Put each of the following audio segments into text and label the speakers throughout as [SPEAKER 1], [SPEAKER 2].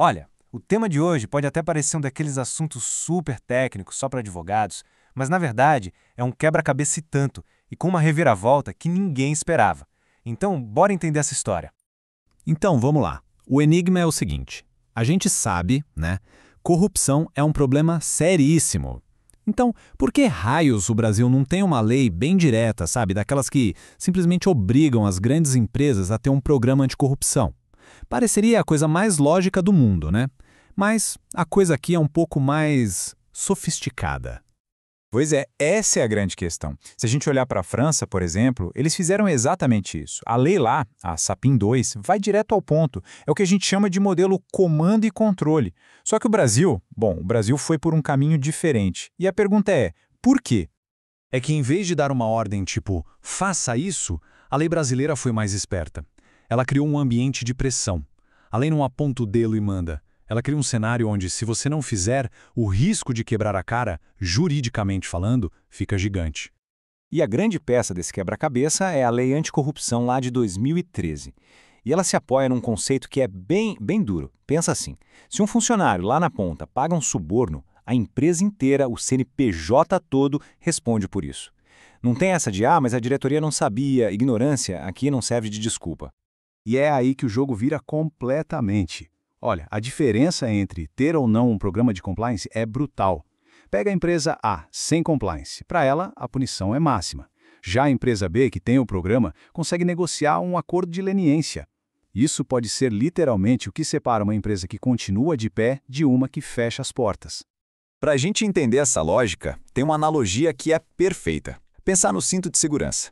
[SPEAKER 1] Olha, o tema de hoje pode até parecer um daqueles assuntos super técnicos só para advogados, mas na verdade é um quebra-cabeça e tanto, e com uma reviravolta que ninguém esperava. Então, bora entender essa história.
[SPEAKER 2] Então, vamos lá. O enigma é o seguinte: a gente sabe, né? Corrupção é um problema seríssimo. Então, por que raios o Brasil não tem uma lei bem direta, sabe? Daquelas que simplesmente obrigam as grandes empresas a ter um programa anticorrupção? Pareceria a coisa mais lógica do mundo, né? Mas a coisa aqui é um pouco mais sofisticada.
[SPEAKER 3] Pois é, essa é a grande questão. Se a gente olhar para a França, por exemplo, eles fizeram exatamente isso. A lei lá, a Sapin 2, vai direto ao ponto. É o que a gente chama de modelo comando e controle. Só que o Brasil, o Brasil foi por um caminho diferente. E a pergunta é, por quê?
[SPEAKER 2] É que em vez de dar uma ordem tipo, faça isso, a lei brasileira foi mais esperta. Ela criou um ambiente de pressão. A lei não aponta o dedo e manda. Ela cria um cenário onde, se você não fizer, o risco de quebrar a cara, juridicamente falando, fica gigante.
[SPEAKER 1] E a grande peça desse quebra-cabeça é a Lei Anticorrupção lá de 2013. E ela se apoia num conceito que é bem duro. Pensa assim, se um funcionário lá na ponta paga um suborno, a empresa inteira, o CNPJ todo, responde por isso. Não tem essa de, mas a diretoria não sabia, ignorância aqui não serve de desculpa.
[SPEAKER 4] E é aí que o jogo vira completamente. Olha, a diferença entre ter ou não um programa de compliance é brutal. Pega a empresa A, sem compliance. Para ela, a punição é máxima. Já a empresa B, que tem o programa, consegue negociar um acordo de leniência. Isso pode ser literalmente o que separa uma empresa que continua de pé de uma que fecha as portas.
[SPEAKER 5] Para a gente entender essa lógica, tem uma analogia que é perfeita. Pensar no cinto de segurança.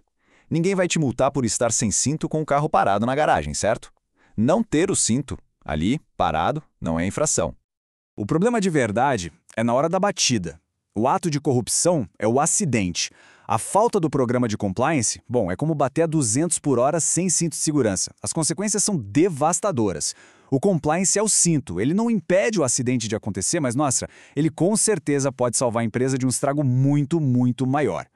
[SPEAKER 5] Ninguém vai te multar por estar sem cinto com o carro parado na garagem, certo? Não ter o cinto ali, parado, não é infração.
[SPEAKER 6] O problema de verdade é na hora da batida. O ato de corrupção é o acidente. A falta do programa de compliance, é como bater a 200 por hora sem cinto de segurança. As consequências são devastadoras. O compliance é o cinto. Ele não impede o acidente de acontecer, mas, nossa, ele com certeza pode salvar a empresa de um estrago muito, muito maior.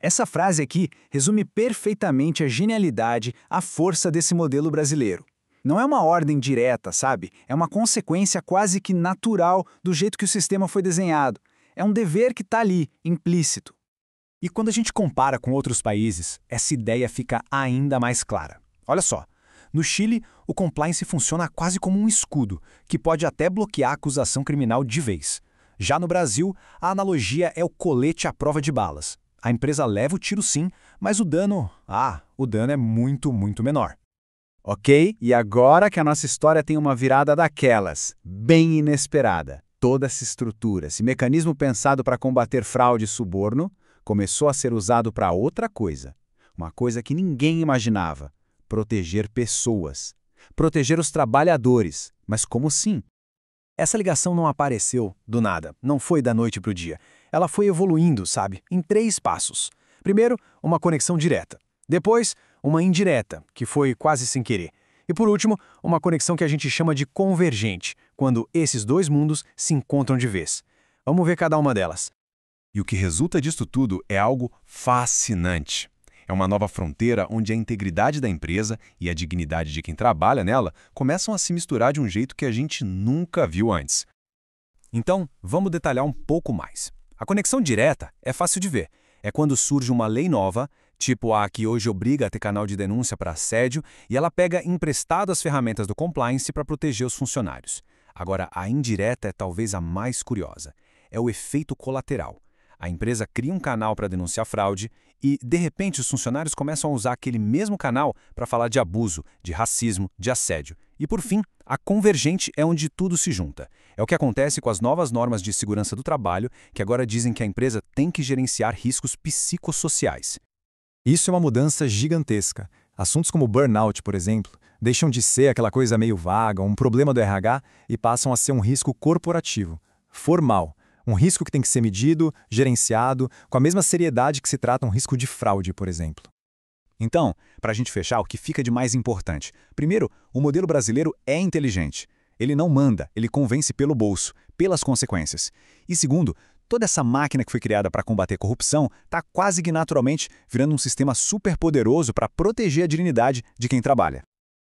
[SPEAKER 6] Essa frase aqui resume perfeitamente a genialidade, a força desse modelo brasileiro. Não é uma ordem direta, sabe? É uma consequência quase que natural do jeito que o sistema foi desenhado. É um dever que está ali, implícito. E quando a gente compara com outros países, essa ideia fica ainda mais clara. Olha só, no Chile, o compliance funciona quase como um escudo, que pode até bloquear a acusação criminal de vez. Já no Brasil, a analogia é o colete à prova de balas. A empresa leva o tiro sim, mas o dano é muito, muito menor.
[SPEAKER 4] Ok, e agora que a nossa história tem uma virada daquelas, bem inesperada. Toda essa estrutura, esse mecanismo pensado para combater fraude e suborno, começou a ser usado para outra coisa. Uma coisa que ninguém imaginava: proteger pessoas. Proteger os trabalhadores. Mas como assim?
[SPEAKER 6] Essa ligação não apareceu do nada, não foi da noite para o dia. Ela foi evoluindo, sabe, em 3 passos. Primeiro, uma conexão direta. Depois, uma indireta, que foi quase sem querer. E por último, uma conexão que a gente chama de convergente, quando esses 2 mundos se encontram de vez. Vamos ver cada uma delas.
[SPEAKER 2] E o que resulta disso tudo é algo fascinante. É uma nova fronteira onde a integridade da empresa e a dignidade de quem trabalha nela começam a se misturar de um jeito que a gente nunca viu antes. Então, vamos detalhar um pouco mais. A conexão direta é fácil de ver. É quando surge uma lei nova, tipo a que hoje obriga a ter canal de denúncia para assédio, e ela pega emprestado as ferramentas do compliance para proteger os funcionários. Agora, a indireta é talvez a mais curiosa. É o efeito colateral. A empresa cria um canal para denunciar fraude e, de repente, os funcionários começam a usar aquele mesmo canal para falar de abuso, de racismo, de assédio. E, por fim, a convergente é onde tudo se junta. É o que acontece com as novas normas de segurança do trabalho, que agora dizem que a empresa tem que gerenciar riscos psicossociais.
[SPEAKER 3] Isso é uma mudança gigantesca. Assuntos como burnout, por exemplo, deixam de ser aquela coisa meio vaga, um problema do RH, e passam a ser um risco corporativo, formal. Um risco que tem que ser medido, gerenciado, com a mesma seriedade que se trata um risco de fraude, por exemplo.
[SPEAKER 6] Então, para a gente fechar, o que fica de mais importante? Primeiro, o modelo brasileiro é inteligente. Ele não manda, ele convence pelo bolso, pelas consequências. E segundo, toda essa máquina que foi criada para combater corrupção está quase que naturalmente virando um sistema super poderoso para proteger a dignidade de quem trabalha.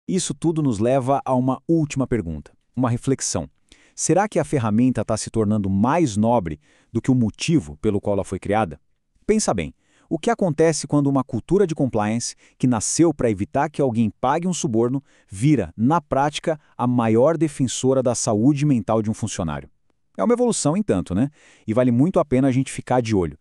[SPEAKER 6] Isso tudo nos leva a uma última pergunta.
[SPEAKER 4] uma reflexão. Será que a ferramenta está se tornando mais nobre do que o motivo pelo qual ela foi criada? Pensa bem, o que acontece quando uma cultura de compliance, que nasceu para evitar que alguém pague um suborno, vira, na prática, a maior defensora da saúde mental de um funcionário? É uma evolução, entanto, né? E vale muito a pena a gente ficar de olho,